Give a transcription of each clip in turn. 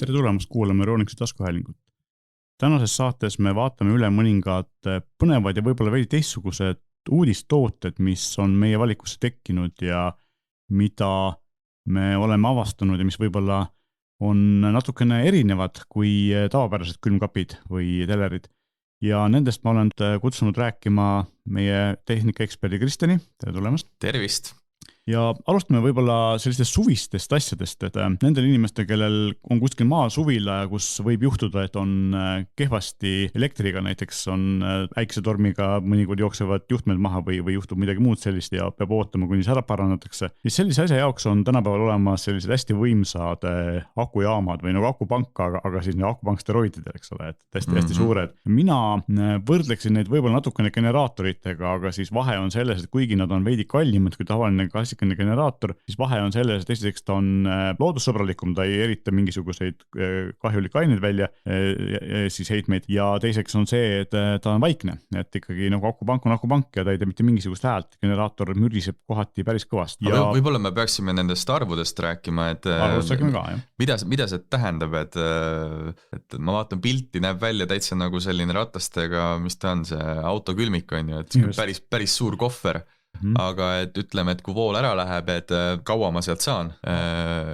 Tere tulemast kuulama Euroonikuse taskuhäälingut. Tänases saates me vaatame üle mõningad põnevad ja võib-olla veidi teistsugused uudistooted, mis on meie valikusse tekkinud ja mida me oleme avastanud ja mis võib-olla on natukene erinevad kui tavapärased külmkapid või telerid. Ja nendest ma olen kutsunud rääkima meie tehnikaeksperdi Kristjani. Tere tulemast. Tervist. Ja alustame võib-olla sellistest suvistest asjadest, et nendel inimestel, kellel on kuskil maa suvila, kus võib juhtuda, et on kehvasti elektriga, näiteks on äikesetormiga mõnikord jooksevad juhtmed maha või juhtub midagi muud sellist ja peab ootama, kuni see ära parandatakse. Ja sellise asja jaoks on tänapäeval olemas sellised hästi võimsad akujaamad või nagu akupank, aga siis akupank steroididel, eks ole, et hästi suured. Mina võrdleksin neid võib-olla natukene generaatoritega, aga siis vahe on selles, et kuigi nad on veidi kallimad kui tavaline generaator, siis vahe on selles, et esiteks ta on loodussõbralikum, ta ei erita mingisuguseid kahjulikke aineid välja, siis heitmeid, ja teiseks on see, et ta on vaikne, et ikkagi nagu akupank on akupank ja ta ei tee mitte mingisugust häält, generaator müriseb kohati päris kõvasti. Ja võib-olla me peaksime nendest arvudest rääkima, et mida see tähendab, et ma vaatan pilti, näeb välja täitsa nagu selline ratastega, mis ta on, see autokülmik on ju, et päris suur kohver. Aga et ütleme, et kui vool ära läheb, et kaua ma sealt saan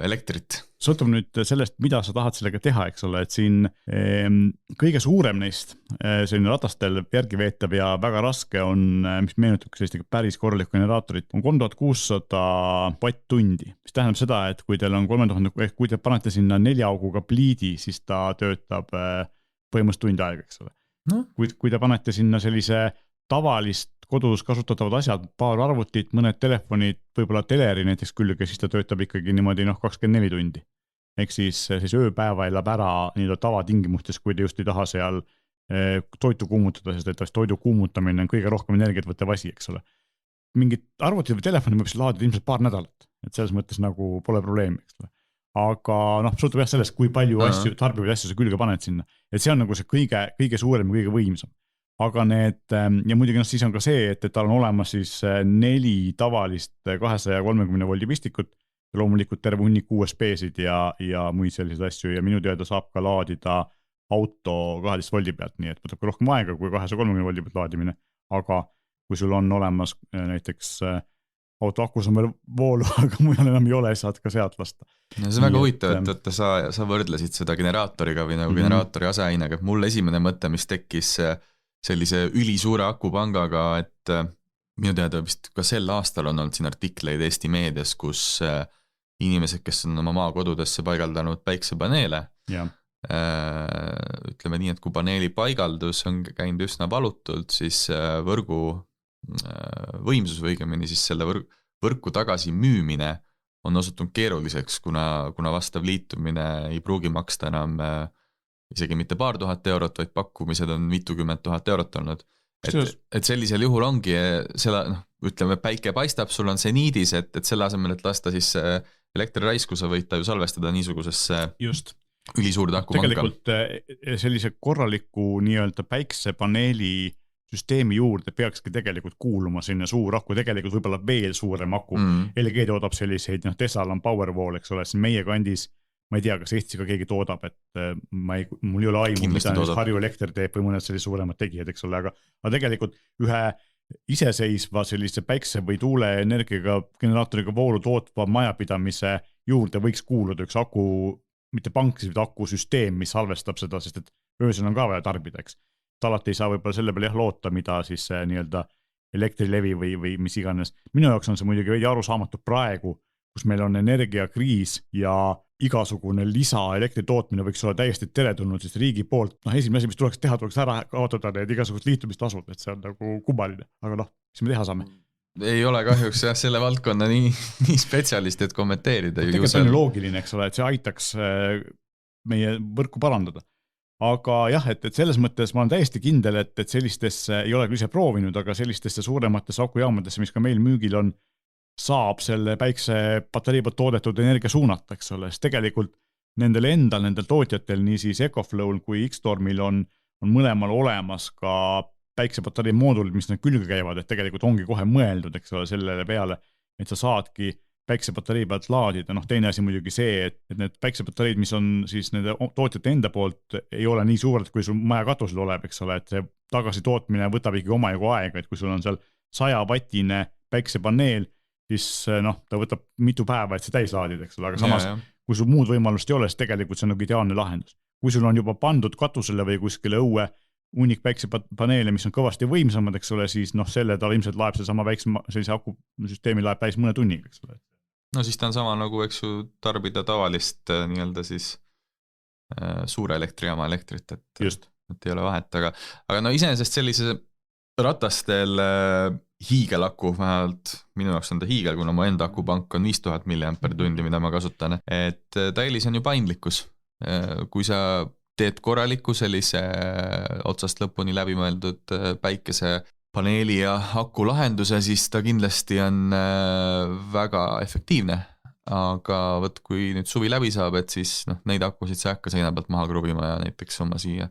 elektrit? Sõltub nüüd sellest, mida sa tahad sellega teha, eks ole, et siin kõige suurem neist selline ratastel järgi veetav ja väga raske on, mis meenutab sellist päris korralikku generaatorit, on 3600 vatt-tundi, mis tähendab seda, et kui teil on 3000, kui te panete sinna 4 auguga pliidi, siis ta töötab põhimõtteliselt tund aega, eks ole. No. Kui te panete sinna sellise tavalist kodus kasutatavad asjad, paar arvutit, mõned telefonid, võib-olla teleri näiteks külge, siis ta töötab ikkagi niimoodi 24 tundi. Ehk siis ööpäeva elab ära tavatingimustes, kui te just ei taha seal toitu kuumutada, sest et toidu kuumutamine on kõige rohkem energiat võttev asi, eks ole. Mingid arvutid või telefoni võib laadida ilmselt paar nädalat, et selles mõttes nagu pole probleemi, eks ole. Aga sõltub jah sellest, kui palju asju, tarbivaid asju sa külge paned sinna. Et see on nagu see kõige suurem ja kõige võimsam. Aga need, ja muidugi siis on ka see, et tal on olemas siis 4 tavalist 230 voldi pistikut, loomulikult terve hunnik USB-sid ja muid selliseid asju ja minu teada saab ka laadida auto 12 voldi pealt, nii et võtab ka rohkem aega kui 230 voldi pealt laadimine, aga kui sul on olemas näiteks auto akus on veel voolu, aga mujal enam ei ole, saad ka sealt lasta. Ja see on väga huvitav, et sa võrdlesid seda generaatoriga või nagu generaatori aseainega, et mul esimene mõte, mis tekkis sellise ülisuure akupangaga, et minu teada vist ka sel aastal on olnud siin artikleid Eesti meedias, kus inimesed, kes on oma maakodudesse paigaldanud päiksepaneele, ütleme nii, et kui paneeli paigaldus on käinud üsna valutult, siis võrgu võimsus või õigemini siis selle võrku tagasi müümine on osutunud keeruliseks, kuna vastav liitumine ei pruugi maksta enam isegi mitte paar tuhat eurot, vaid pakkumised on 50 000 eurot olnud. Et sellisel juhul ongi, ütleme, päike paistab, sul on seniidis, et selle asemel, et lasta siis elektriraisku, sa võid ta ju salvestada niisugusesse ülisuurde akupanka. Tegelikult sellise korraliku nii-öelda päiksepaneeli süsteemi juurde peakski tegelikult kuuluma sinna suur aku, tegelikult võibolla veel suurem aku. LG toodab selliseid, Teslal on Powerwall, eks ole, siin meie kandis ma ei tea, kas Eestis ka keegi toodab, et mul ei ole aimu, mida Harju Elekter teeb või mõned sellised suuremad tegijad, eks ole, aga tegelikult ühe iseseisva sellise päikse või tuuleenergiaga generaatoriga voolu tootva majapidamise juurde võiks kuuluda üks aku, mitte pank, vaid akusüsteem, mis salvestab seda, sest et öösel on ka vaja tarbida, eks. Alati ei saa võib-olla selle peale loota, mida siis nii-öelda elektrilevi või mis iganes. Minu jaoks on see muidugi veidi arusaamatu praegu, kus meil on energiakriis ja igasugune lisa elektri tootmine võiks olla täiesti teretulnud, sest riigi poolt, esimene asi, mis tuleks teha, tuleks ära kaotada need igasugused liitumistasud, et see on nagu kummaline, aga mis me teha saame? Ei ole kahjuks selle valdkonna nii spetsialist, et kommenteerida. Tegelikult on loogiline, eks ole, et see aitaks meie võrku parandada. Aga jah, et selles mõttes ma olen täiesti kindel, et sellistesse ei ole küll ise proovinud, aga sellistesse suurematesse akujaamadesse, mis ka meil müügil on, saab selle päiksepaterii poolt toodetud energia suunata, eks ole, sest tegelikult nendel tootjatel, nii siis EcoFlow'l kui X-Stormil on mõlemal olemas ka päiksepaterii moodulid, mis need külge käivad, et tegelikult ongi kohe mõeldud, eks ole, sellele peale, et sa saadki päiksepatarei pealt laadida, noh teine asi muidugi see, et need päiksepatareid, mis on siis nende tootjate enda poolt, ei ole nii suured, kui sul maja katusel oleb, eks ole, et see tagasitootmine võtab ikkagi omajagu aega, et kui sul on seal 100-vatine päiksepaneel, siis noh, ta võtab mitu päeva, et see täis laadida, eks ole, aga samas kui sul muud võimalust ei ole, siis tegelikult see on nagu ideaalne lahendus. Kui sul on juba pandud katusele või kuskile õue hunnik päiksepaneele, mis on kõvasti võimsamad, eks ole, siis noh, selle tal ilmselt laeb see sama väiksema sellise akusüsteemi laeb täis mõne tunniga, eks ole. No siis ta on sama nagu, eks ju, tarbida tavalist nii-öelda siis suure elektrijaama elektrit, et ei ole vahet, aga no iseenesest sellise ratastel hiigelaku, vähemalt minu jaoks on ta hiigel, kuna mu enda akupank on 5000 mAh, mida ma kasutan, et ta eelis on ju paindlikkus. Kui sa teed korraliku sellise otsast lõpuni läbimõeldud päikesepaneeli ja aku lahenduse, siis ta kindlasti on väga efektiivne. Aga võt, kui nüüd suvi läbi saab, et siis noh, neid akusid sa hakka seina pealt maha kruvima ja näiteks oma siia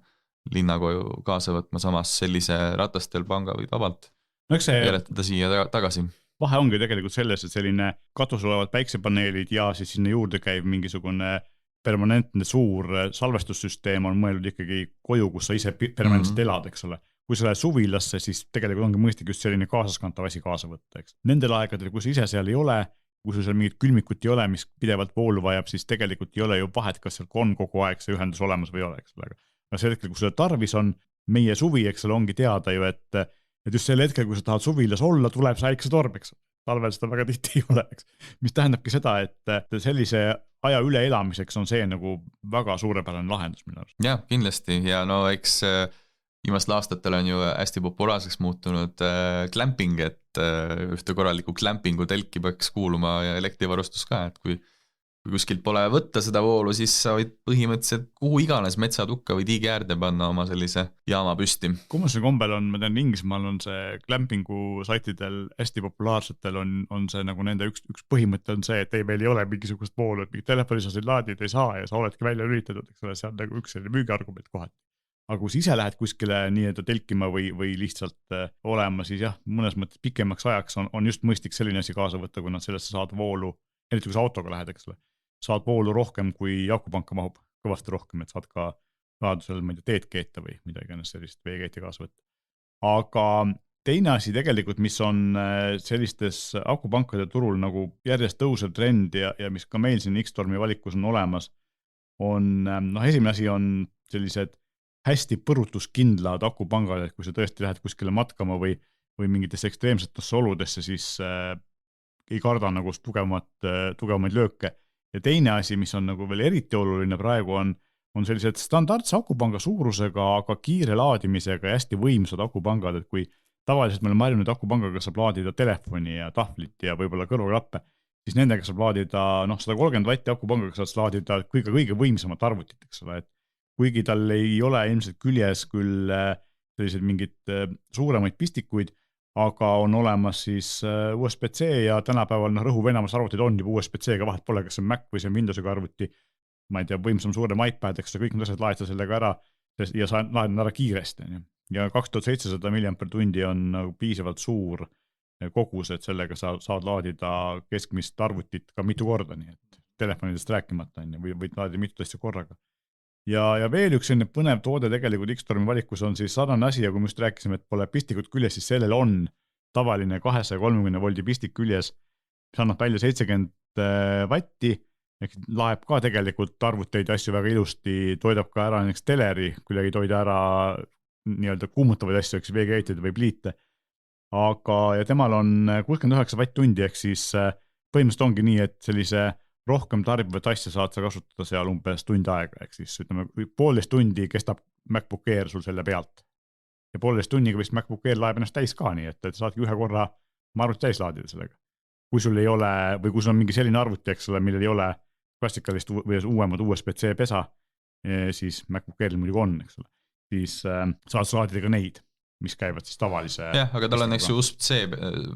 linnakoju kaasa võtma, samas sellise ratastel panga võid vabalt jäletada siia tagasi. Vahe ongi tegelikult selles, et selline katusel olevad päiksepaneelid ja siis sinna juurde käib mingisugune permanentne suur salvestussüsteem on mõeldud ikkagi koju, kus sa ise permanentselt elad, eks ole. Kui sa lähed suvilasse, siis tegelikult ongi mõistlik just selline kaasaskantav asi kaasa võtta, eks. Nendel aegadel, kui sa ise seal ei ole, kui sul seal mingit külmikut ei ole, mis pidevalt voolu vajab, siis tegelikult ei ole ju vahet, kas seal on kogu aeg see ühendus olemas või ei ole, eks ole. Aga see hetkel, kui sulle tarvis on, meie suvi, eks ole, ongi teada ju, et just sel hetkel, kui sa tahad suvilas olla, tuleb see äiksetorm, eks. Talvel seda väga tihti ei ole, eks. Mis tähendabki seda, et sellise aja üle elamiseks on see nagu väga suurepärane lahendus minu arust. Jah, kindlasti ja no eks viimastel aastatel on ju hästi populaarseks muutunud glamping, et ühte korraliku glampingu telki peaks kuuluma ja elektrivarustus ka, et kui kuskilt pole võtta seda voolu, siis sa võid põhimõtteliselt kuhu iganes metsatukka või tiigi äärde panna oma sellise jaama püsti. Kummasel kombel on, ma tean, Inglismaal on see glampingu saitidel hästi populaarsetel on see nagu nende üks põhimõte on see, et meil ei ole mingisugust voolu, et mingi telefoni sa laadid ei saa ja sa oledki välja lülitatud, eks ole, see on nagu üks müügiargument kohati. Aga kui sa ise lähed kuskile nii-öelda telkima või lihtsalt olema, siis jah, mõnes mõttes pikemaks ajaks on just mõistlik selline asi kaasa võtta, kui nad sellest saad voolu, eriti kui sa autoga lähed, eks ole, saad voolu rohkem kui akupanka mahub, kõvasti rohkem, et saad ka vajadusel teed keeta või midagi ennast sellist veekeeti kaasa võtta. Aga teine asi tegelikult, mis on sellistes akupankade turul nagu järjest tõusev trend ja mis ka meil siin X-Stormi valikus on olemas, on, esimene asi on sellised hästi põrutuskindlad akupangad, et kui sa tõesti lähed kuskile matkama või mingitesse ekstreemsetesse oludesse, siis ei karda nagu tugevamaid lööke. Ja teine asi, mis on nagu veel eriti oluline praegu on sellised standardse akupanga suurusega, aga kiire laadimisega ja hästi võimsad akupangad, et kui tavaliselt meil on marjunud akupangaga saab laadida telefoni ja tahvlit ja võib-olla kõrvaklappe, siis nendega saab laadida 130 vatti akupangaga saad laadida kõige võimsamat arvutit, eks ole, et kuigi tal ei ole ilmselt küljes küll sellised mingid suuremaid pistikuid, aga on olemas siis USB-C ja tänapäeval rõhuv enamus arvutid on juba USB-C-ga, vahet pole, kas see on Mac või see on Windowsiga arvuti, ma ei tea, võimsam suurem iPad, eks kõik need asjad laedida sellega ära ja sa laedin ära kiiresti. Ja 2700 mAh on piisavalt suur kogus, et sellega saad laadida keskmist arvutit ka mitu korda, nii et telefonidest rääkimata või laadida mitu asja korraga. Ja veel üks selline põnev toode tegelikult X-Stormi valikus on siis sarnane asi ja kui me just rääkisime, et pole pistikut küljes, siis sellel on tavaline 230 voldi pistik küljes, mis annab välja 70 vatti, ehk laeb ka tegelikult arvuteid ja asju väga ilusti, toidab ka ära näiteks teleri, küll ei toida ära nii-öelda kuumutavaid asju, eks veekeetid või pliite. Aga ja temal on 69 vatt-tundi, ehk siis põhimõtteliselt ongi nii, et sellise rohkem tarbivat asja saad sa kasutada seal umbes tund aega, ehk siis ütleme 1,5 tundi kestab MacBook Air sul selle pealt. Ja 1,5 tunniga vist MacBook Air laeb ennast täis ka nii, et saadki ühe korra arvuti täis laadida sellega. Kui sul ei ole, või kui sul on mingi selline arvuti, eks ole, millel ei ole klassikalist või uuemad USB-C pesa, siis MacBook Airil muidugi on, eks ole, siis saad laadida ka neid, mis käivad siis tavalise. Jah, aga tal on eks USB-C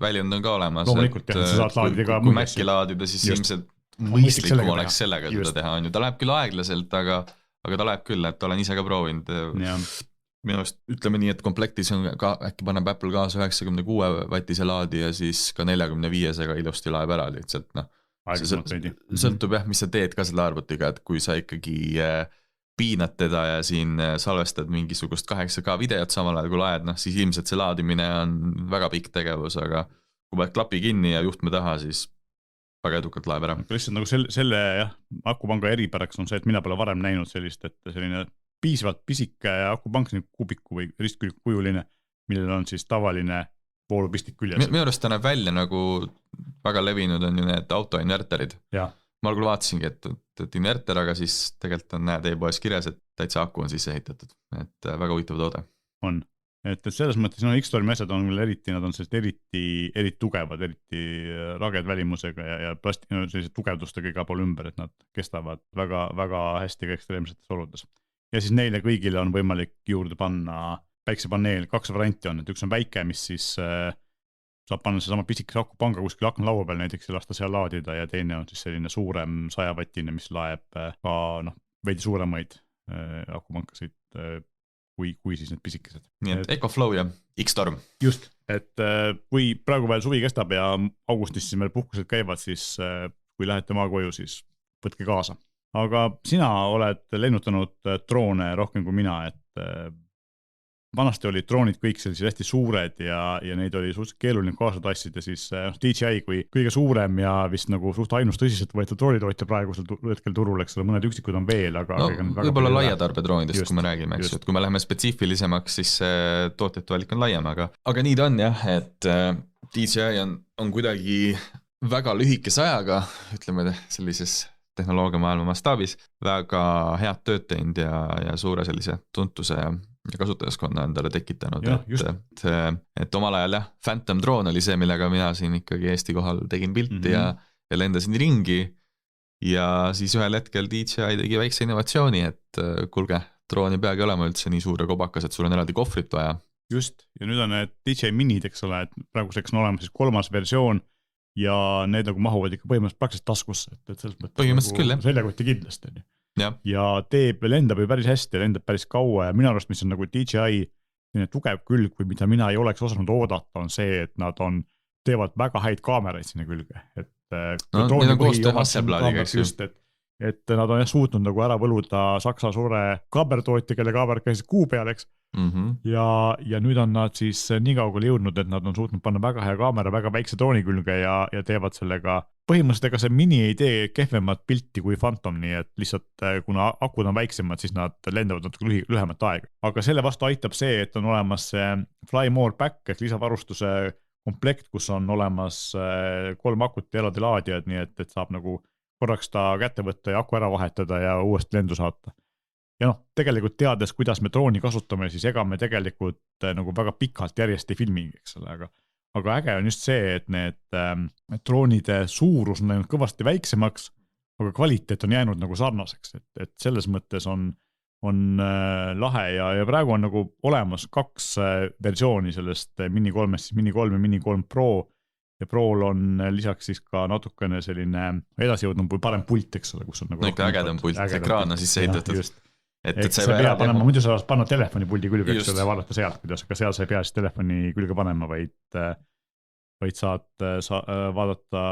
väljund on ka olemas. Loomulikult, et sa saad laadida ka kui Maci laadida, siis ilmselt mõistlikum oleks sellega seda teha, on ju, ta läheb küll aeglaselt, aga ta läheb küll, et olen ise ka proovinud. Minu arust ütleme nii, et komplektis on ka, äkki paneb Apple kaasa 96 vatise laadi ja siis ka 45-sega ilusti laeb ära lihtsalt, aeglasemalt veidi. Sõltub jah, mis sa teed ka selle arvutiga, et kui sa ikkagi piinad teda ja siin salvestad mingisugust 8K videot samal ajal kui laed, noh siis ilmselt see laadimine on väga pikk tegevus, aga kui paned klapi kinni ja juhtme taha, siis väga edukalt laeb ära. Lihtsalt nagu selle jah, akupanga eripäraks on see, et mina pole varem näinud sellist, et selline piisavalt pisike akupank, kubiku või ristkülgkujuline, millel on siis tavaline voolupistik küljes. Minu arust ta näeb välja nagu väga levinud on ju need autoinverterid. Ma küll vaatasingi, et inverter, aga siis tegelikult on näed e-poes kirjas, et täitsa aku on sisse ehitatud, et väga huvitav toode. On, et selles mõttes X-Stormi asjad on veel eriti, nad on eriti tugevad, eriti raged välimusega ja sellised tugevdustega iga pool ümber, et nad kestavad väga, väga hästi ka ekstreemsetes oludes. Ja siis neile kõigile on võimalik juurde panna päiksepaneel, 2 varianti on, et üks on väike, mis siis saab panna seesama pisikese akupanga kuskil aknalaua peal näiteks ja lasta seal laadida ja teine on siis selline suurem 100-wattine, mis laeb ka veidi suuremaid akupankasid kui siis need pisikesed. Nii et EcoFlow ja X-Storm. Just, et kui praegu veel suvi kestab ja augustis siis meil puhkused käivad, siis kui lähete maakoju, siis võtke kaasa. Aga sina oled lennutanud droone rohkem kui mina, et vanasti olid droonid kõik sellised hästi suured ja neid oli suht keeruline kaasa tassida, siis DJI kui kõige suurem ja vist nagu suht ainus tõsiselt võetud droonitootja praegusel hetkel turul, eks ole, mõned üksikud on veel, aga võib-olla laiatarbedroonidest, kui me räägime, eks, et kui me läheme spetsiifilisemaks, siis tootjate valik on laiem, aga nii ta on jah, et DJI on kuidagi väga lühikese ajaga, ütleme sellises tehnoloogia maailma mastaabis, väga head tööd teinud ja suure sellise tuntuse ja kasutajaskonna endale tekitanud, et omal ajal jah, Phantom Drone oli see, millega mina siin ikkagi Eesti kohal tegin pilti ja lendasin ringi ja siis ühel hetkel DJI tegi väikse innovatsiooni, et kuulge, droon ei peagi olema üldse nii suur ja kobakas, et sul on eraldi kohvrit vaja. Just, ja nüüd on need DJI minid, eks ole, et praeguseks on olema siis 3. versioon ja need nagu mahuvad ikka põhimõtteliselt taskusse, et selles mõttes põhimõtteliselt küll, jah. Seljakotti kindlasti. Ja lendab ju päris hästi, lendab päris kaua ja minu arust, mis on nagu DJI tugev külg või mida mina ei oleks osanud oodata, on see, et nad teevad väga häid kaameraid sinna külge. Need on koostöö Hasselbladiga, eks ju. Et nad on suutnud nagu ära võluda Saksa suure kaabertootja, kelle kaaber käisid kuu peal, eks. Ja nüüd on nad siis nii kaugele jõudnud, et nad on suutnud panna väga hea kaamera väga väikse drooni külge ja teevad sellega põhimõtteliselt, ega see mini ei tee kehvemat pilti kui Phantom, nii et lihtsalt kuna akud on väiksemad, siis nad lendavad natuke lühemat aega. Aga selle vastu aitab see, et on olemas see Fly More Pack ehk lisavarustuse komplekt, kus on olemas 3 akut ja eraldi laadijad, nii et saab nagu korraks ta kätte võtta ja aku ära vahetada ja uuesti lendu saata. Ja tegelikult teades, kuidas me drooni kasutame, siis ega me tegelikult nagu väga pikalt järjest ei filmingi, eks ole, aga äge on just see, et need droonide suurus on läinud kõvasti väiksemaks, aga kvaliteet on jäänud nagu sarnaseks, et selles mõttes on lahe ja praegu on nagu olemas 2 versiooni sellest Mini 3-st, siis Mini 3 ja Mini 3 Pro ja Pro'l on lisaks siis ka natukene selline edasijõudnud või parem pult, eks ole, kus on nagu ikka ägedam pult, ekraan on sisse ehitatud. Et sa ei pea panema, muidu sa saad panna telefoni puldi külge, eks ole, ja vaadata sealt, kuidas, aga seal sa ei pea siis telefoni külge panema, vaid saad vaadata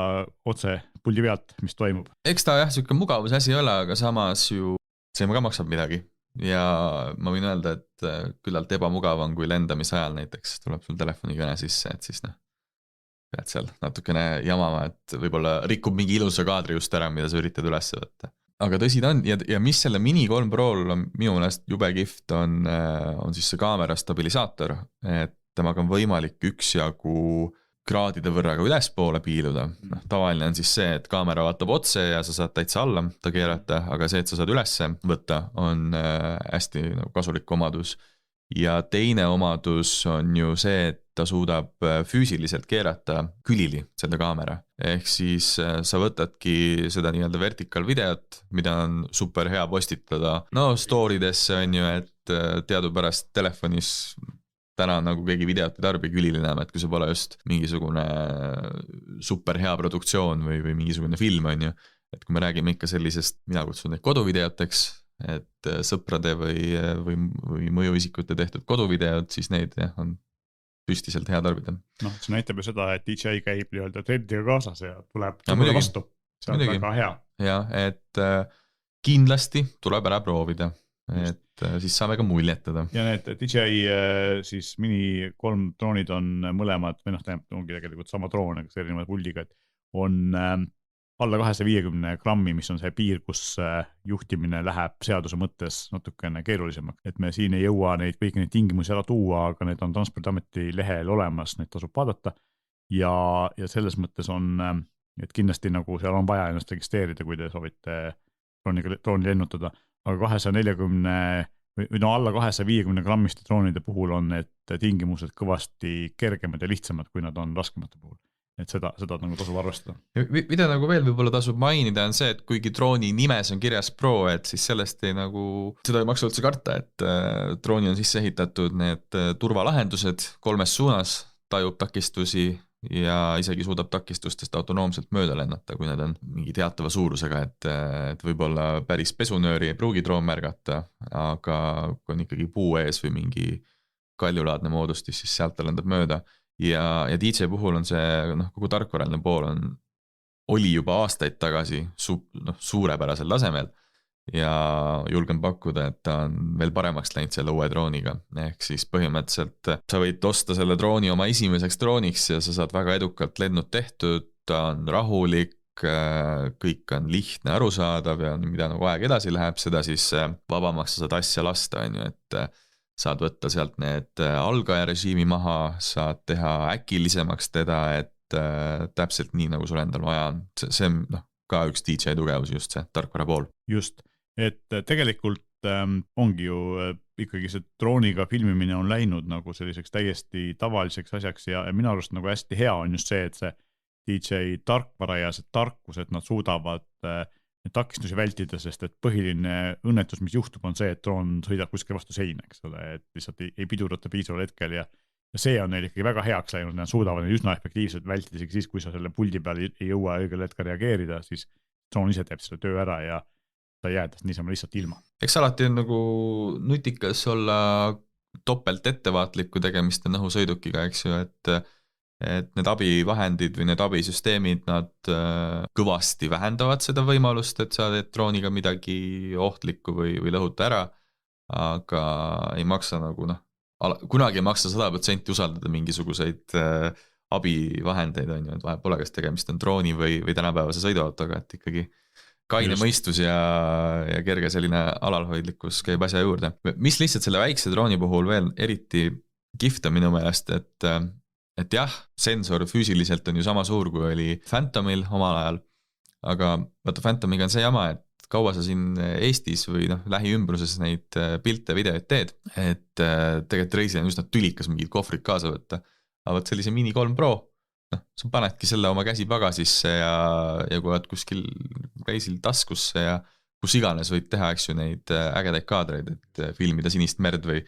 otse puldi pealt, mis toimub. Eks ta jah, siuke mugavus asi ei ole, aga samas ju see ka maksab midagi ja ma võin öelda, et küllalt ebamugav on, kui lendamise ajal näiteks tuleb sul telefonikõne sisse, et siis pead seal natukene jamama, et võib-olla rikub mingi ilusa kaadri just ära, mida sa üritad üles võtta. Aga tõsi ta on ja mis selle Mini 3 Pro'l on minu meelest jube kihvt on siis see kaamera stabilisaator, et temaga on võimalik üksjagu kraadide võrra ka ülespoole piiluda. Tavaline on siis see, et kaamera vaatab otse ja sa saad täitsa alla ta keerata, aga see, et sa saad ülesse võtta, on hästi kasulik omadus. Ja teine omadus on ju see, et ta suudab füüsiliselt keerata külili seda kaamera. Ehk siis sa võtadki seda nii-öelda vertical videot, mida on super hea postitada. Storidesse on ju, et teadupärast telefonis täna nagu keegi videot ei tarbi külili näeme, et kui see pole just mingisugune super hea produktsioon või mingisugune film on ju, et kui me räägime ikka sellisest, mina kutsun neid koduvideoteks, et sõprade või mõjuisikute tehtud koduvideod, siis neid on püstiselt hea tarbida. See näitab ju seda, et DJI käib trendiga kaasas ja tuleb vastu. see on väga hea. Ja, et kindlasti tuleb ära proovida, et siis saame ka muljetada. Ja need DJI siis Mini 3 droonid on mõlemad, või ongi tegelikult sama droon, aga erineva puldiga, et on alla 250 grammi, mis on see piir, kus juhtimine läheb seaduse mõttes natukene keerulisemaks. Et me siin ei jõua neid kõiki neid tingimusi ära tuua, aga need on Transpordiameti lehel olemas, neid tasub vaadata. Ja selles mõttes on, et kindlasti nagu seal on vaja ennast registreerida, kui te soovite drooni lennutada. Aga 240 või alla 250 grammiste droonide puhul on need tingimused kõvasti kergemad ja lihtsamad, kui nad on raskemate puhul. Et seda nagu tasub arvestada. Mida nagu veel võib-olla tasub mainida on see, et kuigi drooni nimes on kirjas Pro, et siis sellest seda ei maksa üldse karta, et drooni on sisse ehitatud need turvalahendused 3 suunas, tajub takistusi ja isegi suudab takistustest autonoomselt mööda lennata, kui need on mingi teatava suurusega, et võib-olla päris pesunööri ei pruugi droon märgata, aga kui on ikkagi puu ees või mingi kaljulaadne moodustis, siis sealt ta lendab mööda. Ja DJ puhul on see, kogu tarkvaraline pool oli juba aastaid tagasi suurepärasel tasemel ja julgen pakkuda, et ta on veel paremaks läinud selle uue drooniga. Ehk siis põhimõtteliselt sa võid osta selle drooni oma esimeseks drooniks ja sa saad väga edukalt lennud tehtud, ta on rahulik, kõik on lihtne arusaadav ja mida nagu aeg edasi läheb, seda siis vabamaks sa saad asja lasta, et saad võtta sealt need algaja režiimi maha, saad teha äkilisemaks teda, et täpselt nii, nagu sul endal vaja on. See on ka üks DJ tugevus, just see tarkvara pool. Just, et tegelikult ongi ju ikkagi see drooniga filmimine on läinud nagu selliseks täiesti tavaliseks asjaks ja minu arust nagu hästi hea on just see, et see DJ tarkvara ja see tarkus, et nad suudavad takistusi vältida, sest et põhiline õnnetus, mis juhtub, on see, et droon sõidab kuskil vastu seina, eks ole, et lihtsalt ei pidurata piisaval hetkel ja see on neil ikkagi väga heaks läinud, nad suudavad üsna efektiivselt vältida isegi siis, kui sa selle puldi peal ei jõua õigel hetkel reageerida, siis droon ise teeb selle töö ära ja sa jääd niisama lihtsalt ilma. Eks alati on nagu nutikas olla topelt ettevaatlik, kui tegemist on õhusõidukiga, eks ju, et need abivahendid või need abisüsteemid, nad kõvasti vähendavad seda võimalust, et sa teed drooniga midagi ohtlikku või lõhuta ära, aga ei maksa nagu kunagi ei maksa 100% usaldada mingisuguseid abivahendeid, on ju, et vahe pole, kas tegemist on drooni või tänapäevase sõiduautoga, et ikkagi kaine mõistus ja kerge selline alalhoidlikkus käib asja juurde. Mis lihtsalt selle väikse drooni puhul veel eriti kihvt on minu meelest, et jah, sensor füüsiliselt on ju sama suur, kui oli Phantomil omal ajal, aga vaata Phantomiga on see jama, et kaua sa siin Eestis või lähiümbruses neid pilte, videoid teed, et tegelikult reisil on üsna tülikas mingid kohvrid kaasa võtta, aga võt sellise Mini 3 Pro, sa panedki selle oma käsi pagasisse ja kui oled kuskil reisil taskusse ja kus iganes võid teha, eks ju, neid ägedaid kaadreid, et filmida sinist merd või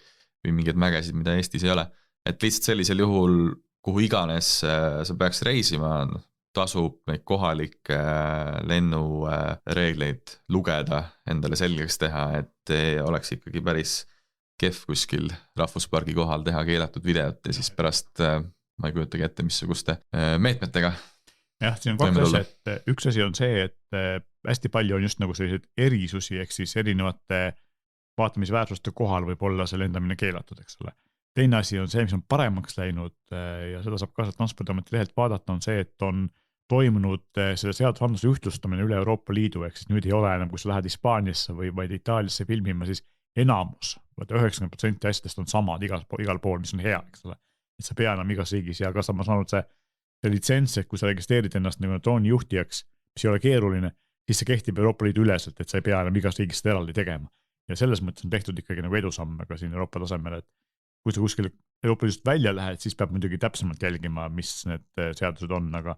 mingeid mägesid, mida Eestis ei ole, et lihtsalt sellisel juhul kuhu iganes sa peaks reisima, tasub neid kohalikke lennureegleid lugeda, endale selgeks teha, et oleks ikkagi päris kehv kuskil rahvuspargi kohal teha keelatud videot ja siis pärast ma ei kujutagi ette, missuguste meetmetega. Jah, siin on kaks asja, et üks asi on see, et hästi palju on just nagu sellised erisusi, ehk siis erinevate vaatamisväärsuste kohal võib olla see lendamine keelatud, eks ole. Teine asi on see, mis on paremaks läinud ja seda saab ka Transpordiameti lehelt vaadata, on see, et on toimunud selle seadusandluse ühtlustamine üle Euroopa Liidu, ehk siis nüüd ei ole enam, kui sa lähed Hispaaniasse või vaid Itaaliasse filmima, siis enamus, 90% asjadest on samad igal pool, mis on hea, eks ole. Et sa pea enam igas riigis ja ka samas olnud see litsents, et kui sa registreerid ennast nagu drooni juhtijaks, mis ei ole keeruline, siis see kehtib Euroopa Liidu üleselt, et sa ei pea enam igas riigis seda eraldi tegema. Ja selles mõttes on tehtud ikkagi nagu edusamme ka siin Euroopa tasemel, et kui sa kuskil Euroopa Liidust välja lähed, siis peab muidugi täpsemalt jälgima, mis need seadused on, aga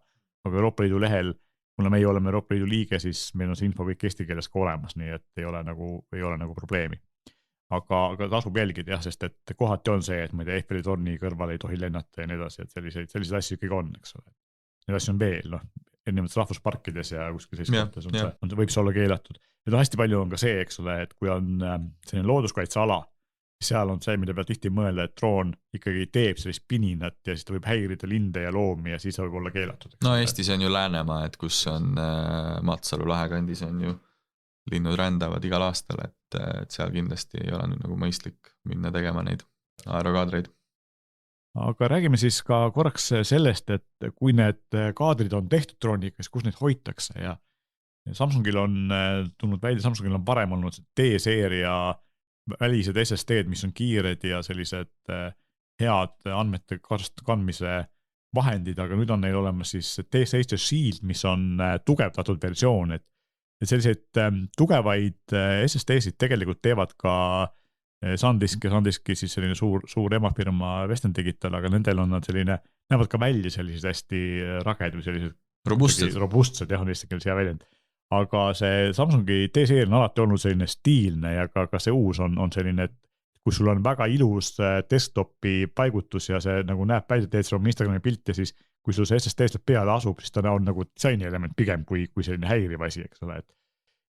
Euroopa Liidu lehel, kuna meie oleme Euroopa Liidu liige, siis meil on see info kõik eesti keeles ka olemas, nii et ei ole nagu probleemi. Aga tasub jälgida jah, sest et kohati on see, et ma ei tea, Eiffeli torni kõrval ei tohi lennata ja nii edasi, et selliseid asju ikkagi on, eks ole. Need asju on veel, erinevates rahvusparkides ja kuskil sellistes kohtades võib see olla keelatud. Ja hästi palju on ka see, eks ole, et kui on selline looduskaitseala, seal on see, mille peal tihti mõelda, et droon ikkagi teeb sellist pininat ja siis ta võib häirida linde ja loomi ja siis võib olla keelatud. No Eestis on ju Läänemaa, et kus on Matsalu lahekandis on ju linnud rändavad igal aastal, et seal kindlasti ei ole nagu mõistlik minna tegema neid aerokaadreid. Aga räägime siis ka korraks sellest, et kui need kaadrid on tehtud drooniga, siis kus neid hoitakse ja Samsungil on tulnud välja, Samsungil on varem olnud D-seeria välised SSD-d, mis on kiired ja sellised head andmete kandmise vahendid, aga nüüd on neil olemas siis D7 Shield, mis on tugevdatud versioon, et selliseid tugevaid SSD-sid tegelikult teevad ka SanDisk ja SanDiski siis selline suur emafirma Western Digital, aga nendel on nad selline, näevad ka välja sellised hästi raged või sellised robustsed, jah, on eesti keeles hea väljend. Aga see Samsungi D-seeria on alati olnud selline stiilne ja ka see uus on selline, et kui sul on väga ilus desktopi paigutus ja see nagu näeb välja, teed sul oma Instagrami pilt ja siis kui sul see SSD sealt peale asub, siis ta on nagu disaini element pigem kui selline häiriv asi, eks ole.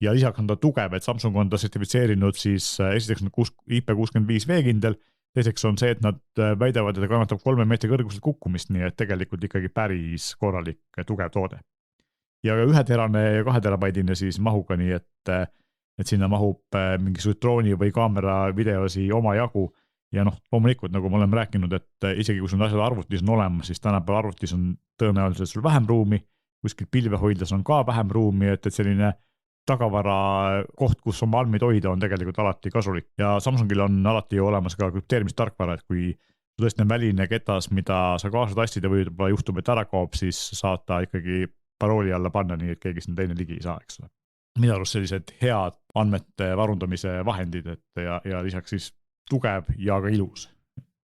Ja lisaks on ta tugev, et Samsung on ta sertifitseerinud siis esiteks on IP65 veekindel, teiseks on see, et nad väidavad, et ta kannatab 3 meetri kõrguselt kukkumist, nii et tegelikult ikkagi päris korralik tugev toode. Ja 1 terane ja 2 terabaidine siis mahuga, nii et sinna mahub mingisugused drooni või kaamera videosi oma jagu. Ja loomulikult, nagu me oleme rääkinud, et isegi kui sul asjad arvutis on olemas, siis tänapäeval arvutis on tõenäoliselt sul vähem ruumi, kuskil pilvehoidlas on ka vähem ruumi, et selline tagavara koht, kus oma andmeid hoida on tegelikult alati kasulik. Ja Samsungil on alati ju olemas ka krüpteerimistarkvara, et kui tõesti on väline ketas, mida sa kaasa tastid ja võib-olla juhtub, et ära kaob, siis saad ta ikkagi parooli alla panna, nii et keegi sinna teine ligi ei saa, eks ole. Minu arust sellised head andmete varundamise vahendid, ja lisaks siis tugev ja ka ilus.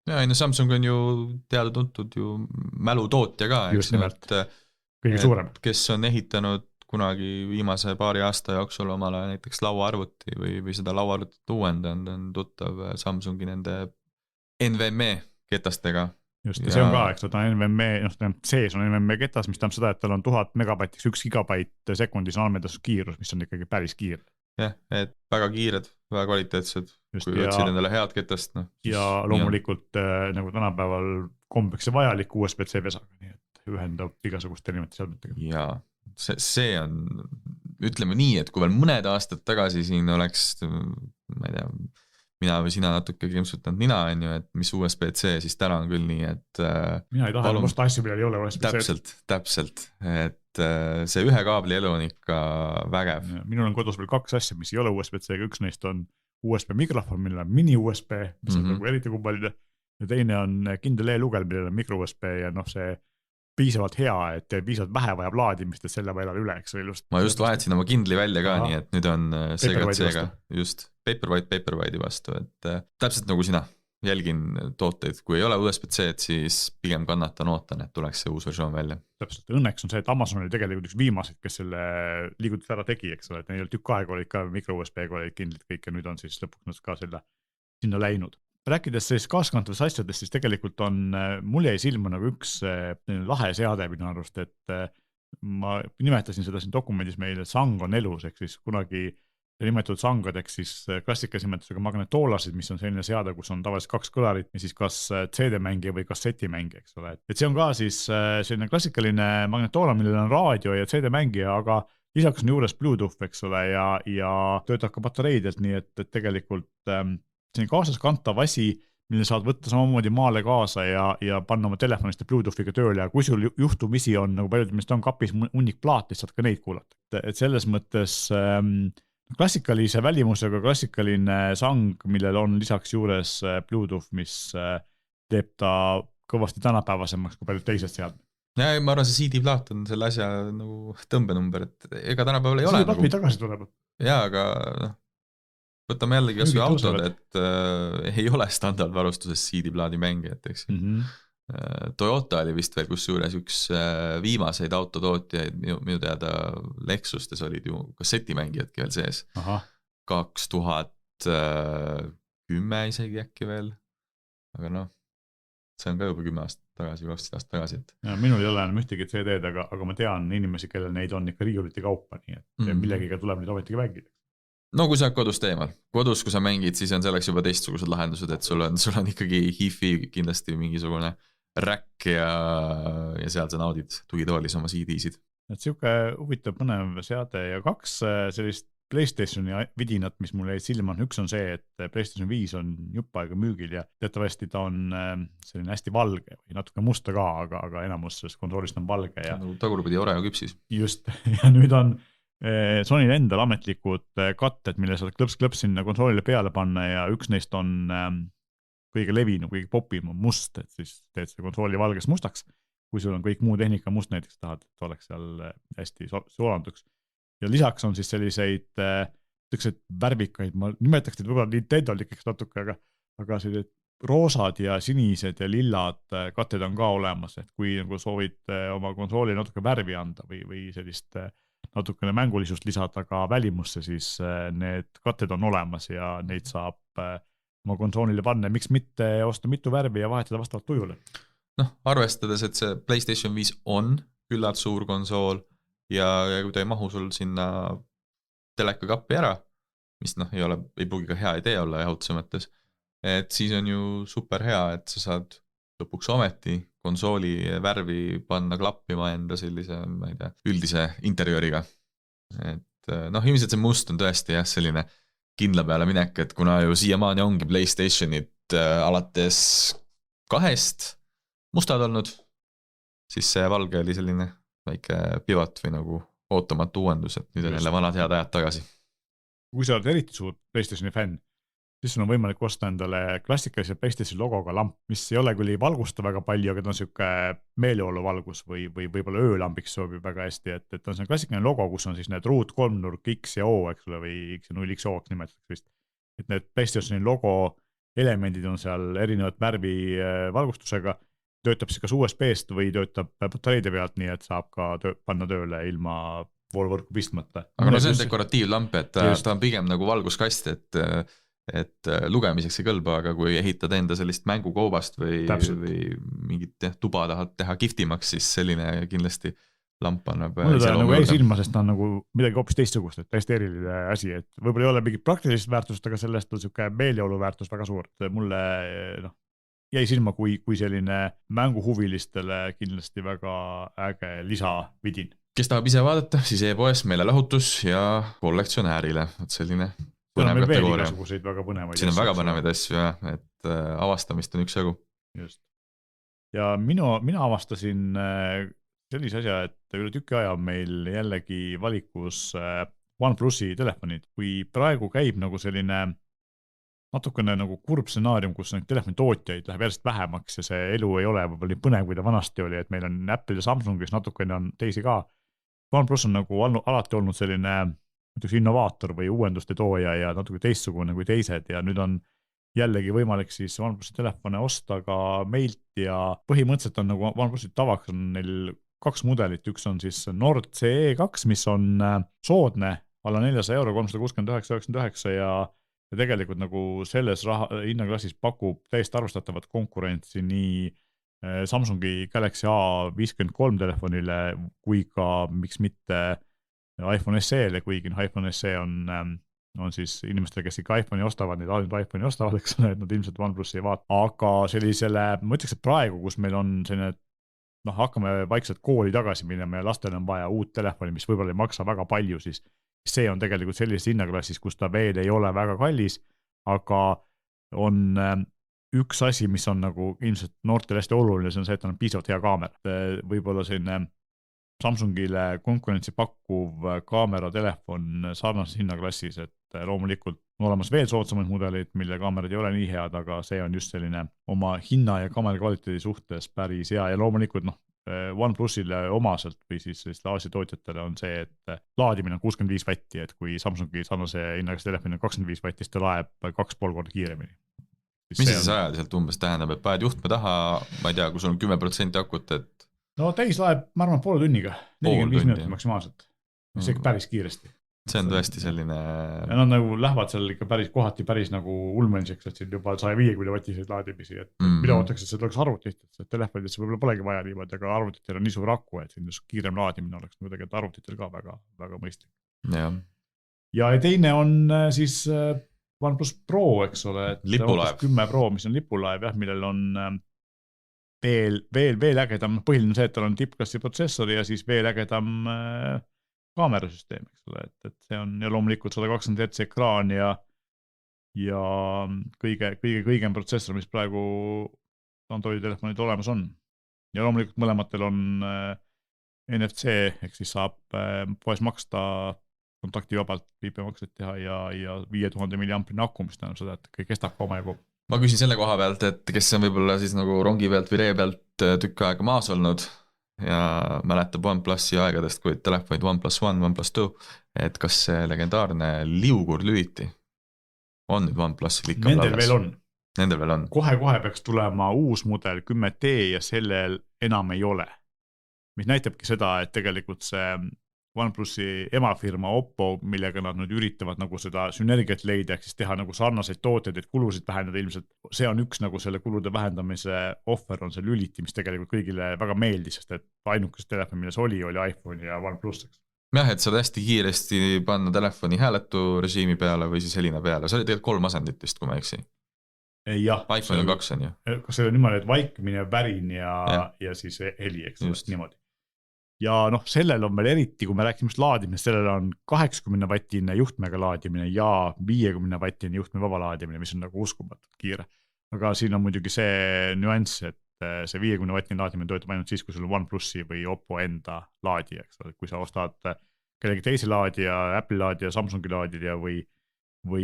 Ja Samsung on ju teada-tuntud ju mälutootja ka, just nimelt, kõige suurem. Kes on ehitanud kunagi viimase paari aasta jooksul omale näiteks lauaarvuti või seda lauaarvutit uuendanud, on tuttav Samsungi nende NVMe ketastega. Just, ja see on ka, eks ta on NVMe, sees on NVMe ketas, mis tähendab seda, et tal on 1000 megabaitis 1 gigabait sekundis andmetasust kiirus, mis on ikkagi päris kiire. Jah, et väga kiired, väga kvaliteetsed, kui võtsid endale head ketast. Ja loomulikult nagu tänapäeval kombeks ja vajalik USB-C pesaga, nii et ühendab igasugust erinevate seadmetega. Ja see on, ütleme nii, et kui veel mõned aastad tagasi siin oleks, ma ei tea, mina või sina natuke krimpsutanud nina, on ju, et mis USB-C, siis täna on küll nii, et mina ei taha musta asju, millel ei ole USB-C. Täpselt, et see 1 kaabli elu on ikka vägev. Minul on kodus veel 2 asja, mis ei ole USB-C-ga, üks neist on USB mikrofon, millel on mini-USB, mis on nagu eriti kummaline, ja teine on kindel e-lugel, millel on mikro-USB ja see piisavalt hea, et piisavalt vähe vajab laadimist, et selle vaelal üle, eks ole. Ma just vahetasin oma kindli välja ka, nii et nüüd on seega just Paperwhite'i vastu, et täpselt nagu sina, jälgin tooteid, kui ei ole USB-C, siis pigem kannatan, ootan, et tuleks see uus versioon välja. Täpselt, õnneks on see, et Amazon oli tegelikult üks viimaseid, kes selle liigutus ära tegi, eks ole, et neil tükk aega olid ka mikro-USB-ga olid kindlid kõik ja nüüd on siis lõpuks ka sinna läinud. Rääkides siis kaaskantavast asjadest, siis tegelikult on, mul jäi silma nagu üks lahe seade minu arust, et ma nimetasin seda siin dokumendis meile, sang on elus, ehk siis kunagi nimetatud sangadeks siis klassikas nimetusega magnetoolasid, mis on selline seade, kus on tavaliselt 2 kõlarit ja siis kas CD-mängija või kassetimängija, eks ole. Et see on ka siis selline klassikaline magnetoola, millel on raadio ja CD-mängija, aga lisaks on juures Bluetooth, eks ole, ja töötab ka patareidelt, nii et tegelikult see on kaasas kantav asi, mille saad võtta samamoodi maale kaasa ja panna oma telefonist Bluetoothiga tööle ja kui sul juhtumisi on, nagu paljud millest on kapis hunnik plaat, saad ka neid kuulata. Et selles mõttes klassikalise välimusega klassikaline sang, millel on lisaks juures Bluetooth, mis teeb ta kõvasti tänapäevasemaks kui paljud teised seadmed. Ja ma arvan, see CD-plaat on selle asja nagu tõmbenumber, et ega tänapäeval ei ole. CD-plaat või tagasi tuleb. Jaa, aga võtame jällegi kas või autod, et ei ole standardvarustuses CD-plaadi mängijat, eks. Toyota oli vist veel kus juures üks viimaseid autotootjaid, minu teada Lexustes olid ju kassetimängijadki veel sees. 2010 isegi äkki veel, aga see on ka juba 10 aastat tagasi, 12 aastat tagasi. Ja minul ei ole enam ühtegi CD-d, aga ma tean inimesi, kellel neid on ikka riiulite kaupa, nii et millegiga tuleb neid ometigi mängida. no kui sa oled kodust eemal, kodus kui sa mängid, siis on selleks juba teistsugused lahendused, et sul on ikkagi HIFI kindlasti mingisugune räkk ja seal sa naudid tugitoolis oma CD-sid. et siuke huvitav põnev seade ja 2 sellist PlayStationi vidinat, mis mulle jäid silma, üks on see, et PlayStation 5 on jupp aega müügil ja teatavasti ta on selline hästi valge või natuke musta ka, aga enamus sellest kontrollist on valge ja tagurpidi Oreo küpsis. Just, ja nüüd on Sonyl endal ametlikud katted, mille saad klõps sinna kontrollile peale panna ja üks neist on kõige levinum, kõige popim on must, et siis teed selle kontrolli valgest mustaks. Kui sul on kõik muu tehnika must, näiteks tahad, et oleks seal hästi soolanduks. Ja lisaks on siis selliseid värvikaid, ma nimetaks neid võib-olla Nintendo-likeks natuke, aga sellised roosad ja sinised ja lillad katted on ka olemas, et kui nagu soovid oma kontrolli natuke värvi anda või sellist natukene mängulisust lisada ka välimusse, siis need katted on olemas ja neid saab oma konsoolile panna, miks mitte osta mitu värvi ja vahetada vastavalt tujule. Noh, arvestades, et see PlayStation 5 on küllalt suur konsool ja kui ta ei mahu sul sinna telekakappi ära, mis ei pruugi ka hea idee olla jahutuse mõttes, et siis on ju super hea, et sa saad lõpuks ometi konsooli värvi panna klappima enda sellise, ma ei tea, üldise interjööriga. Et ilmselt see must on tõesti jah, selline kindla peale minek, et kuna ju siiamaani ongi PlayStationid alates 2 mustad olnud, siis see valge oli selline väike pivot või nagu ootamatu uuendus, et nüüd on jälle vanad head ajad tagasi. Kui sa oled eriti suur PlayStationi fänn, siis sul on võimalik osta endale klassikalise PlayStationi logoga lamp, mis ei ole küll ei valgusta väga palju, aga ta on siuke meeleoluvalgus või võib-olla öölambiks sobib väga hästi, et on see klassikaline logo, kus on siis need ruut 3 nurk X ja O, eks ole, või X ja 0 XO nimetatakse vist. Et need PlayStationi logo elemendid on seal erinevad värvi valgustusega, töötab siis kas USB-st või töötab patareide pealt, nii et saab ka panna tööle ilma voolvõrku pistmata. Aga see on dekoratiivlamp, et ta on pigem nagu valguskast, et lugemiseks ei kõlba, aga kui ehitad enda sellist mängukoobast või mingit tuba tahad teha kihvtimaks, siis selline kindlasti lamp annab. Mulle ta nagu eesilma, sest ta on nagu midagi hoopis teistsugust, et täiesti eriline asi, et võib-olla ei ole mingit praktilist väärtust, aga sellest on siuke meeleolu väärtus väga suur. Mulle jäi silma kui selline mänguhuvilistele kindlasti väga äge lisavidin. Kes tahab ise vaadata, siis e-poes meelelahutus ja kollektsionäärile, et selline põnev kategooria. Siin on väga põnevaid asju, et avastamist on üksjagu. Just. Ja mina avastasin sellise asja, et üle tüki aja on meil jällegi valikus OnePlusi telefonid. Kui praegu käib nagu selline natukene nagu kurb stsenaarium, kus neid telefonitootjaid läheb järjest vähemaks ja see elu ei ole võib-olla nii põnev, kui ta vanasti oli, et meil on Apple ja Samsung, kes natukene on teisi ka. OnePlus on nagu alati olnud selline innovaator või uuenduste tooja ja natuke teistsugune kui teised ja nüüd on jällegi võimalik siis OnePlusi telefone osta ka meilt ja põhimõtteliselt on nagu OnePlusi tavaks on neil 2 mudelit, üks on siis Nord CE2, mis on soodne, alla 400 €, 369,99 ja tegelikult nagu selles hinnaklassis pakub täiesti arvestatavat konkurentsi nii Samsungi Galaxy A53 telefonile kui ka miks mitte iPhone SE-le, kuigi iPhone SE on siis inimestele, kes ikka iPhone'i ostavad, need ainult iPhone'i ostavad, eks ole, et nad ilmselt OnePlusi ei vaata. Aga sellisele, ma ütleks, et praegu, kus meil on selline, hakkame vaikselt kooli tagasi minema ja lastel on vaja uut telefoni, mis võib-olla ei maksa väga palju, siis see on tegelikult sellises hinnaklassis, kus ta veel ei ole väga kallis, aga on üks asi, mis on nagu ilmselt noortele hästi oluline, see on see, et on piisavalt hea kaamera. Võib-olla selline Samsungile konkurentsi pakkuv kaameratelefon sarnases hinnaklassis, et loomulikult on olemas veel soodsamad mudelid, mille kaamerad ei ole nii head, aga see on just selline oma hinna ja kaamera kvaliteedi suhtes päris hea ja loomulikult OnePlusile omaselt või siis Aasia tootjatele on see, et laadimine on 65 vatti, et kui Samsungi sarnase hinnaga telefon on 25 vatti, siis ta laeb 2,5 korda kiiremini. Mis see ajaliselt umbes tähendab, et paned juhtme taha, ma ei tea, kui sul on 10% akut, et no täis laeb, ma arvan, poole tunniga, 45 minutit maksimaalselt. See ikka päris kiiresti. See on tõesti selline ja nad nagu lähevad seal ikka kohati päris nagu ulmeliseks, et siin juba 150 vatiseid laadimisi, et mida ootaks, et see tuleks arvutit, et telefonidesse võib-olla polegi vaja niimoodi, aga arvutitel on nii suur aku, et siin kiirem laadimine oleks tegelikult arvutitel ka väga, väga mõistlik. jah, ja teine on siis OnePlus Pro, eks ole, et Lipulaev. 10 Pro, mis on lipulaev jah, millel on veel ägedam, põhiline see, et tal on tippklassi protsessori ja siis veel ägedam kaamerasüsteem, eks ole, et see on ja loomulikult 120 Hz ekraan ja kõigem protsessor, mis praegu Androidi telefonid olemas on. Ja loomulikult mõlematel on NFC, ehk siis saab poes maksta kontaktivabalt viipemakset teha ja 5000 milliamprini akku, mis tähendab seda, et kõik kestab ka omajagu. Ma küsin selle koha pealt, et kes on võib-olla siis nagu rongi pealt või ree pealt tükk aega maas olnud ja mäletab OnePlusi aegadest, kui telefonid OnePlus One, OnePlus 2, et kas see legendaarne liukurlüliti on nüüd OnePlusil ikka Nendel veel on. Nendel veel on. Kohe peaks tulema uus mudel 10T ja sellel enam ei ole. Mis näitabki seda, et tegelikult see OnePlusi emafirma Oppo, millega nad nüüd üritavad nagu seda sünergiat leida, ehk siis teha nagu sarnaseid tooteid, et kulusid vähendada ilmselt. See on üks nagu selle kulude vähendamise offer on see lüliti, mis tegelikult kõigile väga meeldis, sest et ainukest telefon, milles oli iPhone ja OnePlus. Jah, et saad hästi kiiresti panna telefoni hääletu režiimi peale või siis helina peale. See oli tegelikult 3 asendit vist, kui ma eksi. Jah. iPhone on 2 on ju. Kas see on niimoodi, et vaikimine, värin ja siis heli, eks just niimoodi. Ja noh, sellel on veel eriti, kui me rääkime laadimine, sellel on 80-vattine juhtmega laadimine ja 50-vattine juhtme vaba laadimine, mis on nagu uskumatult kiire. Aga siin on muidugi see nüanss, et see 50-vattine laadimine töötab ainult siis, kui sul on OnePlusi või Oppo enda laadija, eks ole, kui sa ostad kellegi teisi laadija, Apple laadija, Samsungi laadija või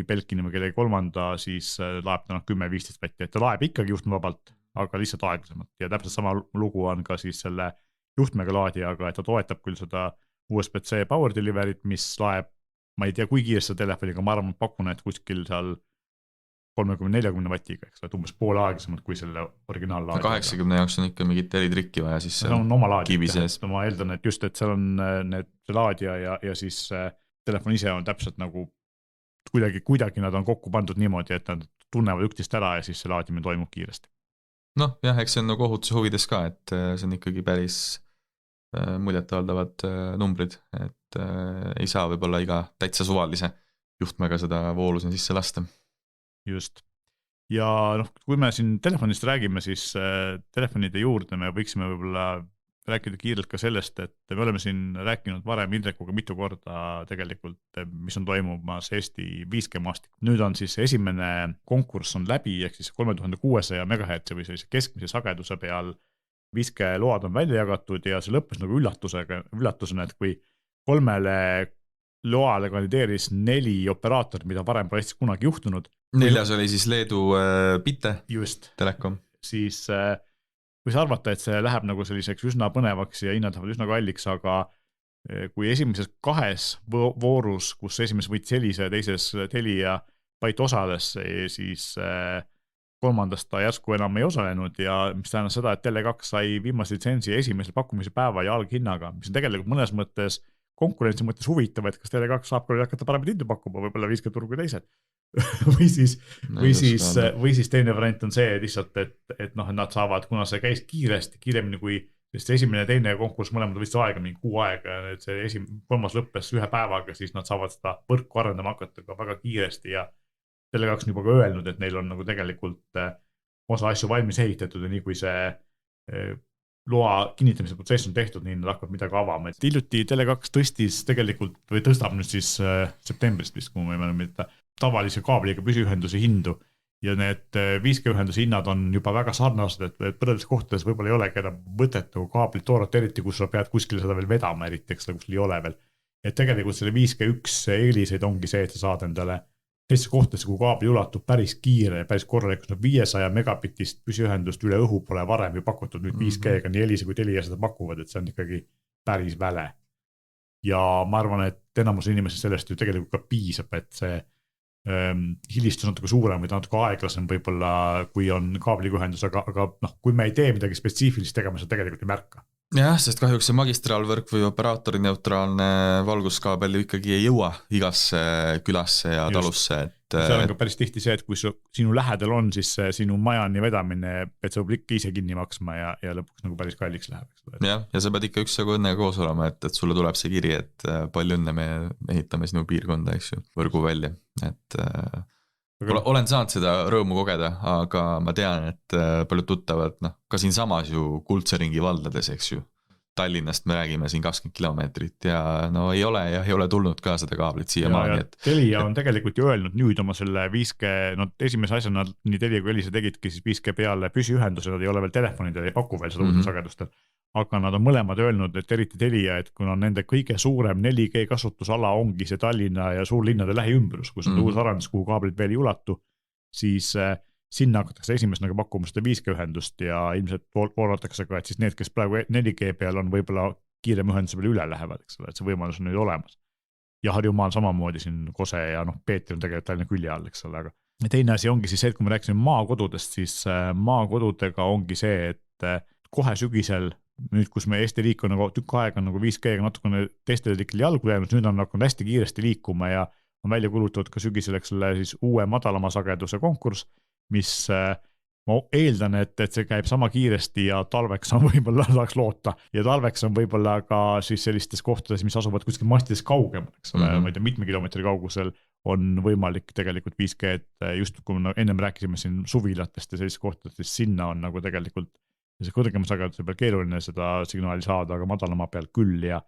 Belkini või kellegi kolmanda, siis laeb ta 10-15 vatti, et ta laeb ikkagi juhtmevabalt, aga lihtsalt aeglasemalt ja täpselt sama lugu on ka siis selle juhtmega laadijaga, et ta toetab küll seda USB-C power delivery't, mis laeb, ma ei tea, kui kiiresti seda telefoniga, ma arvan, pakun, et kuskil seal 30-40 vatiga, eks ole, umbes poole aeglasemalt kui selle originaallaadijaga. 80 jaoks on ikka mingit eritrikki vaja, siis see on oma laadija, ma eeldan, et just, et seal on see laadija ja siis telefon ise on täpselt nagu kuidagi nad on kokku pandud niimoodi, et nad tunnevad üksteist ära ja siis see laadimine toimub kiiresti. Noh, jah, eks see on nagu ohutuse huvides ka, et see on ikkagi päris muljetavaldavad numbrid, et ei saa võib-olla iga täitsa suvalise juhtmega seda voolu siin sisse lasta. Just. Ja noh, kui me siin telefonist räägime, siis telefonide juurde me võiksime võib-olla rääkida kiirelt ka sellest, et me oleme siin rääkinud varem Indrekuga mitu korda tegelikult, mis on toimumas Eesti 5G maastik. Nüüd on siis esimene konkurss on läbi, ehk siis 3600 MHz või sellise keskmise sageduse peal 5G load on välja jagatud ja see lõppes nagu üllatusena, et kui 3 loale kandideeris 4 operaatorit, mida varem pole Eestis kunagi juhtunud. 4 oli siis Leedu Bitte just, Telekom. Siis võis arvata, et see läheb nagu selliseks üsna põnevaks ja hinnad lähevad üsna kalliks, aga kui esimeses 2 voorus, kus esimeses võitis Elisa ja teises Telia Byte osales, siis kolmandast ta järsku enam ei osalenud ja mis tähendab seda, et Tele2 sai viimase litsentsi esimesel pakkumise päeva ja alghinnaga, mis on tegelikult mõnes mõttes konkurentsi mõttes huvitav, et kas Tele2 saab küll hakata paremini hindu pakkuma, võib-olla 5G turgu teised. või siis teine variant on see lihtsalt, et noh, nad saavad, kuna see käis kiiremini kui sest esimene ja teine konkurss mõlemad võistis aega mingi 6 aega, et see kolmas lõppes 1 päevaga, siis nad saavad seda võrku arendama hakata ka väga kiiresti ja Tele2 on juba ka öelnud, et neil on nagu tegelikult osa asju valmis ehitatud ja nii kui see loa kinnitamise protsess on tehtud, nii nad hakkavad midagi avama. Hiljuti Tele2 tõstis tegelikult või tõstab nüüd siis septembrist vist, kui ma ei mäleta, tavalise kaabliga püsiühenduse hindu ja need 5G ühenduse hinnad on juba väga sarnased, et põrdes kohtades võib-olla ei olegi enam mõtet kaablit toorata, eriti kus sa pead kuskile seda veel vedama, eriti eks seda kuskil ei ole veel. Et tegelikult selle 5G1 eeliseid ongi see, et sa saad endale teistes kohtades, kui kaabli ulatub päris kiire ja päris korralikult, 500 megabitist püsiühendust üle õhu pole varem ju pakutud nüüd 5G-ga, nii Elisa kui Telia seda pakuvad, et see on ikkagi päris väle. Ja ma arvan, et enamus inimesed sellest ju tegelikult ka piisab, et see hilistus on natuke suurem või natuke aeglasem võib-olla, kui on kaabliühendus, aga noh, kui me ei tee midagi spetsiifilist tegema, seda tegelikult ei märka. Jah, sest kahjuks see magistraalvõrk või operaatori neutraalne valguskaabel ikkagi ei jõua igasse külasse ja talusse. seal on ka päris tihti see, et kui sinu lähedal on, siis sinu majani vedamine, et sa võib ikka ise kinni maksma ja lõpuks nagu päris kalliks läheb. Jah, ja sa pead ikka üksjagu õnnega koos olema, et sulle tuleb see kiri, et palju õnne me ehitame sinu piirkonda, eks ju, võrgu välja, et olen saanud seda rõõmu kogeda, aga ma tean, et paljud tuttavad, ka siin samas ju Kuldse ringi valdades, eks ju. Tallinnast me räägime siin 20 kilomeetrit ja no ei ole tulnud ka seda kaablit siia maani. Telia on tegelikult ju öelnud nüüd oma selle 5G, esimese asjana nii Telia kui Elisa tegidki siis 5G peale püsiühenduse, nad ei ole veel telefonid, ei paku veel seda sagedustel, aga nad on mõlemad öelnud, et eriti Telia, et kuna nende kõige suurem 4G kasutusala ongi see Tallinna ja suurlinnade lähiümbrus, kus on uus arendus, kuhu kaablid veel ei ulatu, siis sinna hakatakse esimesena pakkuma seda 5G ühendust ja ilmselt vormatakse ka, et siis need, kes praegu 4G peal on, võib-olla kiirem ühenduse peale üle lähevad, eks ole, et see võimalus on nüüd olemas. Ja Harjumaal samamoodi siin Kose ja Peetri on tegelikult Tallinna külje all, eks ole, aga teine asi ongi siis see, et kui me rääkisime maakodudest, siis maakodudega ongi see, et kohe sügisel, nüüd kus me Eesti riik on nagu tükk aega nagu 5G-ga natukene teistele ikka jalgu jäänud, nüüd on hakanud hästi kiiresti liikuma ja on välja kulutatud ka sügisel, eks ole, siis uue madalama sageduse konkurss, mis ma eeldan, et see käib sama kiiresti ja talveks on võib-olla saaks loota ja talveks on võib-olla ka siis sellistes kohtades, mis asuvad kuskil mastides kaugemal, eks ole, ma ei tea, mitme kilomeetri kaugusel on võimalik tegelikult 5G, et just kui me ennem rääkisime siin suvilatest ja sellisest kohtadest, siis sinna on nagu tegelikult see kõrgema sageduse peal keeruline seda signaali saada, aga madalama peal küll ja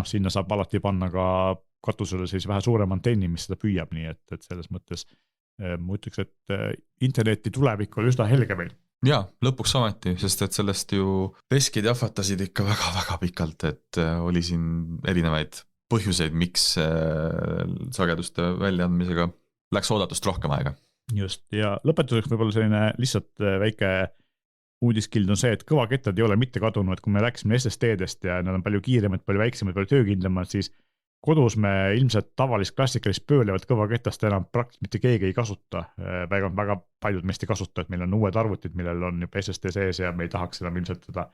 sinna saab alati panna ka katusele siis vähe suurem antenni, mis seda püüab, nii et selles mõttes ma ütleks, et interneti tulevik oli üsna helge meil. Jaa, lõpuks ometi, sest et sellest ju veskid jahvatasid ikka väga-väga pikalt, et oli siin erinevaid põhjuseid, miks sageduste väljaandmisega läks oodatust rohkem aega. Just, ja lõpetuseks võib-olla selline lihtsalt väike uudiskild on see, et kõvakettad ei ole mitte kadunud, et kui me rääkisime SSD-dest ja nad on palju kiiremad, palju väiksemad, palju töökindlamad, siis kodus me ilmselt tavalist klassikalist pöölevat kõvaketast enam praktiliselt mitte keegi ei kasuta. Väga paljud meist ei kasuta, et meil on uued arvutid, millel on juba SSD sees ja me ei tahaks enam ilmselt seda,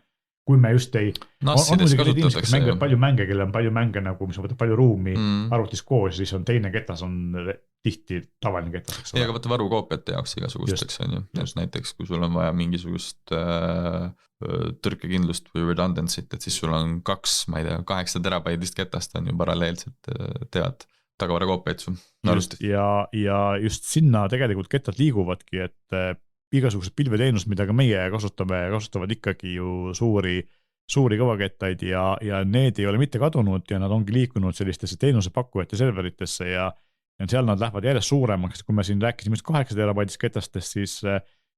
kui me just ei... Nassides kasutatakse. Mängivad palju mänge, kellel on palju mänge, nagu, mis võtab palju ruumi arvutis koos, siis on teine ketas on tihti tavaline ketas. Ja aga võtta varukoopiate jaoks igasugusteks on ju. Näiteks, kui sul on vaja mingisugust tõrkekindlust või redundancy't, et siis sul on 8 terabaidist ketast on ju paralleelselt teevad tagavarakoopiaid su narust. Ja just sinna tegelikult kettad liiguvadki, et igasugused pilveteenust, mida ka meie kasutavad ikkagi ju suuri kõvakettaid ja need ei ole mitte kadunud ja nad ongi liikunud sellistesse teenusepakkujate serveritesse ja seal nad lähevad järjest suuremaks, kui me siin rääkisime 8 terabaidist ketastest, siis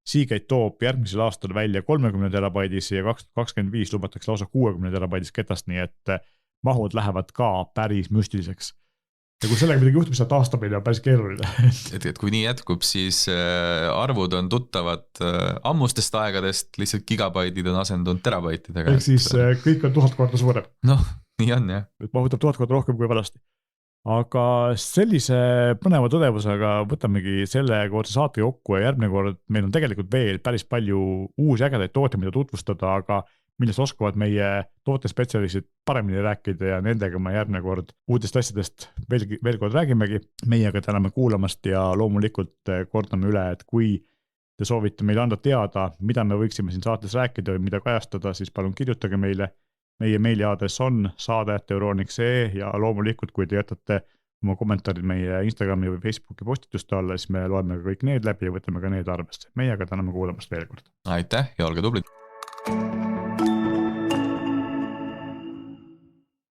Seagate toob järgmisel aastal välja 30 terabaidis ja 2025 lubatakse lausa 60 terabaidis ketast, nii et mahud lähevad ka päris müstiliseks. Ja kui sellega midagi juhtub, siis taastamine on päris keeruline. et kui nii jätkub, siis arvud on tuttavad ammustest aegadest, lihtsalt gigabaidid on asendunud terabaitidega. Ehk siis kõik on 1000 korda suurem. Noh, nii on jah. Et mahutab 1000 korda rohkem kui valasti. Aga sellise põneva tõdevusega võtamegi selle kordse saate kokku ja järgmine kord meil on tegelikult veel päris palju uusi ägedaid toote, mida tutvustada, aga millest oskavad meie tootespetsialistid paremini rääkida ja nendega me järgmine kord uudest asjadest veel kord räägimegi. Meiega täname kuulamast ja loomulikult kordame üle, et kui te soovite meile anda teada, mida me võiksime siin saates rääkida või mida kajastada, siis palun kirjutage meile. Meie meiliaadress on saade@euronics.ee ja loomulikult, kui te jätate oma kommentaarid meie Instagrami või Facebooki postituste alla, siis me loeme kõik need läbi ja võtame ka need arvesse. Meiega täname kuulamast veel kord. Aitäh ja olge tublid!